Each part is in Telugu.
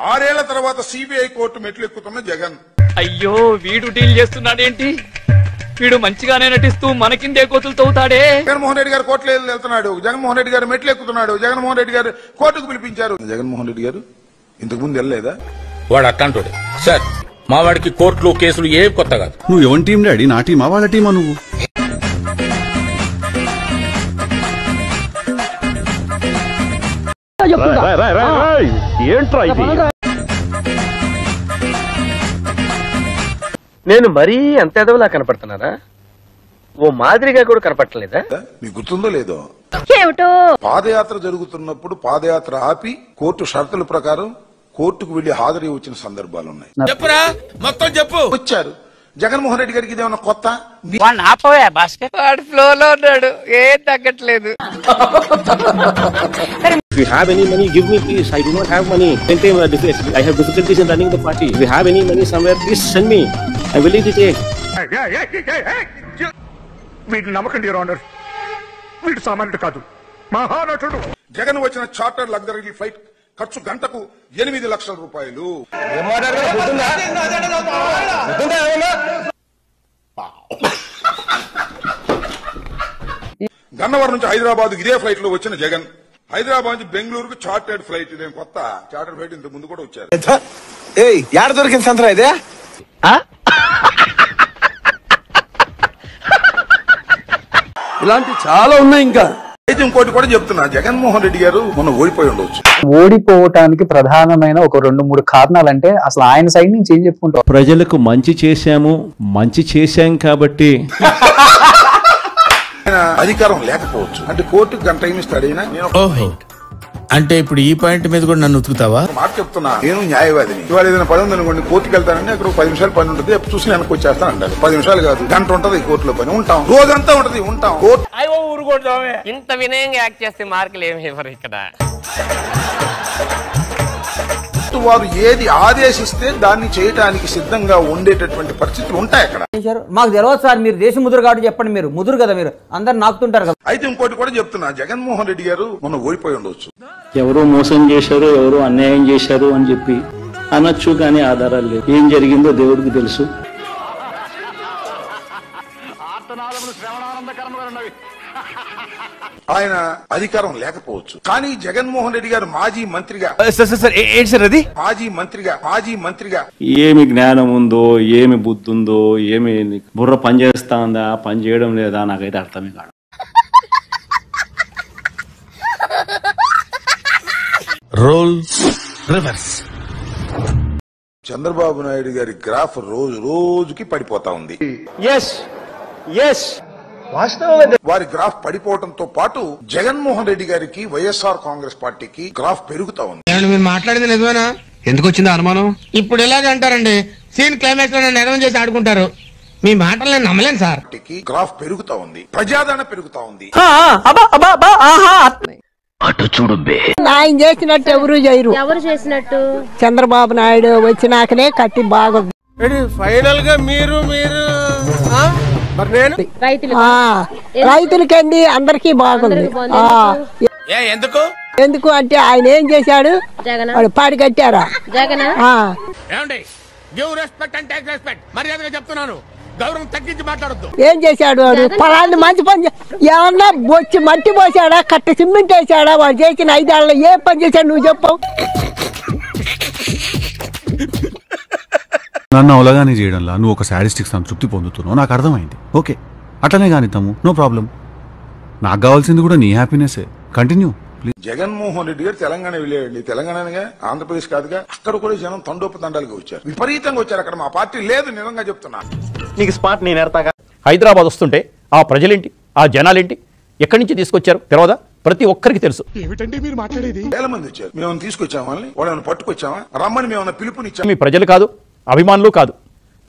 6 ఏళ్ల తర్వాత సిబిఐ కోర్టు మెట్లు ఎక్కుతున్న జగన్. అయ్యో వీడు డీల్ చేస్తున్నాడేంటి? వీడు మంచిగానే నటిస్తూ మనకిందే కోతులు తవ్వుతాడే. జగన్మోహన్ రెడ్డి గారు కోర్టులో వెళ్తున్నాడు, జగన్మోహన్ రెడ్డి గారు మెట్లు ఎక్కుతున్నాడు, జగన్మోహన్ రెడ్డి గారు కోర్టుకు పిలిపించారు. జగన్మోహన్ రెడ్డి గారు ఇంతకు ముందు వెళ్ళలేదా? వాడు అట్లాంటోడు సార్. మా వాడికి కోర్టులు కేసులు ఏ కొత్త కాదు. నువ్వు ఎవరి టీం డాడీ? నా టీమా వాళ్ళ టీమా? నువ్వు ఏంట్రా ఇది? నేను మరీ అంత ఎదవలా కనపడుతున్నారా? ఓ మాదిరిగా కూడా కనపడలేదా? మీకు గుర్తుందో లేదో, ఏమిటో పాదయాత్ర జరుగుతున్నప్పుడు పాదయాత్ర ఆపి కోర్టు షరతుల ప్రకారం కోర్టుకు వెళ్లి హాజరు వచ్చిన సందర్భాలు ఉన్నాయి. చెప్పురా మొత్తం చెప్పు. వచ్చారు. జగన్మోహన్ రెడ్డి గారికి ఇదేమన్నా కొత్త? వాడు ఫ్లోలో ఉన్నాడు, ఏం తగ్గట్లేదు. If you have any money, give me please. I do not have money. I have difficulties in running the party. If you have any money somewhere, please send me. I'm willing to take. వీటిని నమ్మకండి యువర్ ఆనర్. వీడు సామాన్యుడు కాదు, మహానటుడు. జగన్ వచ్చిన చార్టర్ లగ్జరీ ఫ్లైట్ ఖర్చు గంటకు 8 లక్షల రూపాయలు. గన్నవరం నుంచి హైదరాబాద్ ఇదే ఫ్లైట్ లో వచ్చిన జగన్ హైదరాబాద్ నుంచి బెంగళూరుకు చార్టర్డ్ ఫ్లైట్. ఇదేం కొత్త? చార్టర్డ్ ఫ్లైట్ ఇంత ముందు కూడా వచ్చారు. యాడ దొరికింది సంతరా ఇదే? ఇలాంటి చాలా ఉన్నాయి. ఇంకా అయితే ఇంకోటి కూడా చెప్తున్నా, జగన్మోహన్ రెడ్డి గారు మొన్న ఓడిపోయి ఉండవచ్చు. ఓడిపోవటానికి ప్రధానమైన ఒక 2-3 కారణాలంటే అసలు ఆయన సైడ్ నుంచి ఏం చెప్పుకుంటాం? ప్రజలకు మంచి చేశాం కాబట్టి అధికారం లేకపోవచ్చు. అంటే కోర్టుకు గంట టైం ఇస్తాడు. అంటే ఇప్పుడు ఈ పాయింట్ మీద కూడా నన్ను ఉతుకుతావా? మాట చెప్తున్నా, నేను న్యాయవాదిని. ఇవాళ ఏదైనా పని ఉందనుకోండి, కోర్టుకు వెళ్తానని అక్కడ 10 నిమిషాలు పని ఉంటుంది, చూసి వెనక్కి వచ్చేస్తాను అంటారు. 10 నిమిషాలు కాదు, గంట ఉంటది కోర్టులో పని. ఉంటాం, రోజంతా ఉంటది, ఉంటాం. ఇంత వినయంగా యాక్ట్ చేస్తే మార్కులు ఏమి ఇవ్వరు ఇక్కడ. వారు ఏది ఆదేశిస్తే దాన్ని చేయడానికి సిద్ధంగా ఉండేటటువంటి పరిస్థితులు ఉంటాయి అక్కడ. మాకు తెలియదు సార్, మీరు దేశ ముదురు కాబట్టి చెప్పండి. మీరు ముదురు కదా, మీరు అందరు నాకుతుంటారు కదా. అయితే ఇంకోటి కూడా చెప్తున్నా, జగన్మోహన్ రెడ్డి గారు మొన్న ఓడిపోయి ఉండవచ్చు. ఎవరో మోసం చేశారు, ఎవరో అన్యాయం చేశారు అని చెప్పి అనొచ్చు, కానీ ఆధారాలు లేవు. ఏం జరిగిందో దేవుడికి తెలుసు. ఆయన అధికారం లేకపోవచ్చు, కానీ జగన్మోహన్ రెడ్డి గారు మాజీ మంత్రిగా ఏమి జ్ఞానం ఉందో, ఏమి బుద్ధి ఉందో, ఏమి బుర్ర పనిచేస్తా ఉందా, పని చేయడం లేదా, నాకైతే అర్థమే కాదు. Role reverse. చంద్రబాబు నాయుడు గారి గ్రాఫ్ రోజుకి పడిపోతా ఉంది. వారి గ్రాఫ్ పడిపోవడంతో పాటు జగన్మోహన్ రెడ్డి గారికి, వైఎస్ఆర్ కాంగ్రెస్ పార్టీకి గ్రాఫ్ పెరుగుతా ఉంది. మీరు మాట్లాడింది నిజమేనా? ఎందుకు వచ్చింది అనుమానం? ఇప్పుడు ఎలాగంటారండి, సీన్ క్లైమాక్స్ లో నన్ను ఎడవం చేసి ఆడుకుంటారు. మీ మాటలు నేను నమ్మలేను సార్. గ్రాఫ్ పెరుగుతా ఉంది, ప్రజాదరణ పెరుగుతా ఉంది. అటు చూడు, ఆయన చేసినట్టు ఎవరు చేయరు. ఎవరు చేసినట్టు? చంద్రబాబు నాయుడు వచ్చినాకనే కట్టి బాగా ఫైనల్ గా మీరు రైతులకండి అందరికి బాగుంది. ఎందుకు అంటే ఆయన ఏం చేశాడు? వాడు పాడి కట్టారా? ఏం చేశాడు వాడు? పలాన్ని మంచి పని ఏమన్నా బొచ్చి మట్టి పోసాడా, కట్ట సిమెంట్ వేసాడా? వాడు చేసిన 5 ఏళ్ళలో ఏ పని చేశాడు నువ్వు చెప్పవు? నన్ను అవలగానే చేయడంలా నువ్వు ఒక సాడిస్టిక్ సంతృప్తి పొందుతున్నావు, నాకు అర్థమైంది. ఓకే, అట్లనే కానిద్దాము, నో ప్రాబ్లం. నాకు కావాల్సింది కూడా నీ happiness. Continue please. Jaganmohan Reddy గారు తెలంగాణ వెళ్ళేయండి. తెలంగాణగా, ఆంధ్రప్రదేశ్ కాదుగా. అక్కడ కూడా జనం తండోపతండాలుగా వచ్చారు, విపరీతంగా వచ్చారు. అక్కడ మా పార్టీ లేదు, నిజంగా చెప్తున్నా. నీకు స్పాట్ నేను ఎడతాగా. హైదరాబాద్ వస్తుంటే ఆ ప్రజలేంటి, ఆ జనాలేంటి, ఎక్కడి నుంచి తీసుకొచ్చారు తెలవదా? ప్రతి ఒక్కరికి తెలుసు. ఏమిటండి మీరు మాట్లాడేది? వేల మంది వచ్చారు. మేము తీసుకొచ్చామా వాళ్ళని? వాళ్ళని పట్టుకొచ్చామా? రమ్మని మేము పిలుపునిచ్చాము. మీ ప్రజలు కాదు, అభిమానులు కాదు,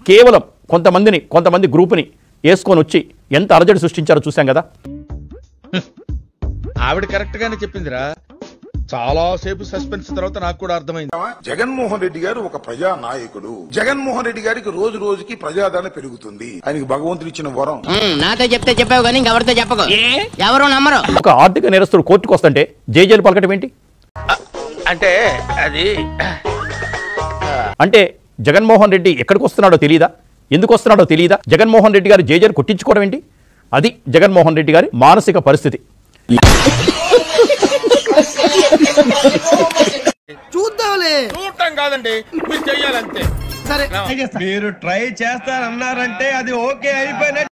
కేవలం కొంతమంది గ్రూపుని వేసుకొని వచ్చి ఎంత అలజడి సృష్టించారో చూసాం కదా. ఆవిడ కరెక్ట్ గానే చెప్పిందిరా. చాలా సేపు సస్పెన్స్ తర్వాత నాకు కూడా అర్థమైంది. జగన్మోహన్ రెడ్డి గారు ఒక ప్రజా నాయకుడు. జగన్మోహన్ రెడ్డి గారికి రోజుకి ప్రజాదరణ పెరుగుతుంది. ఆయనకి భగవంతుడు ఇచ్చిన వరం. నాతో చెప్తే చెప్పావు కానీ ఎవరితో చెప్పకు, ఎవరు నమ్మరు. ఒక ఆర్థిక నేరస్తుడు కోర్టుకు వస్తుంటే జైలు పలకటం ఏంటి? అంటే అది అంటే జగన్మోహన్ రెడ్డి ఎక్కడికి వస్తున్నాడో తెలియదా, ఎందుకు వస్తున్నాడో తెలియదా? జగన్మోహన్ రెడ్డి గారు జేజర్ కొట్టించుకోవడం ఏంటి? అది జగన్మోహన్ రెడ్డి గారి మానసిక పరిస్థితి. చూద్దాంలే. చూడటం కాదండి, మీరు చెయ్యాలంతే. సరే మీరు ట్రై చేస్తారన్నారంటే అది ఓకే అయిపోయినట్టు.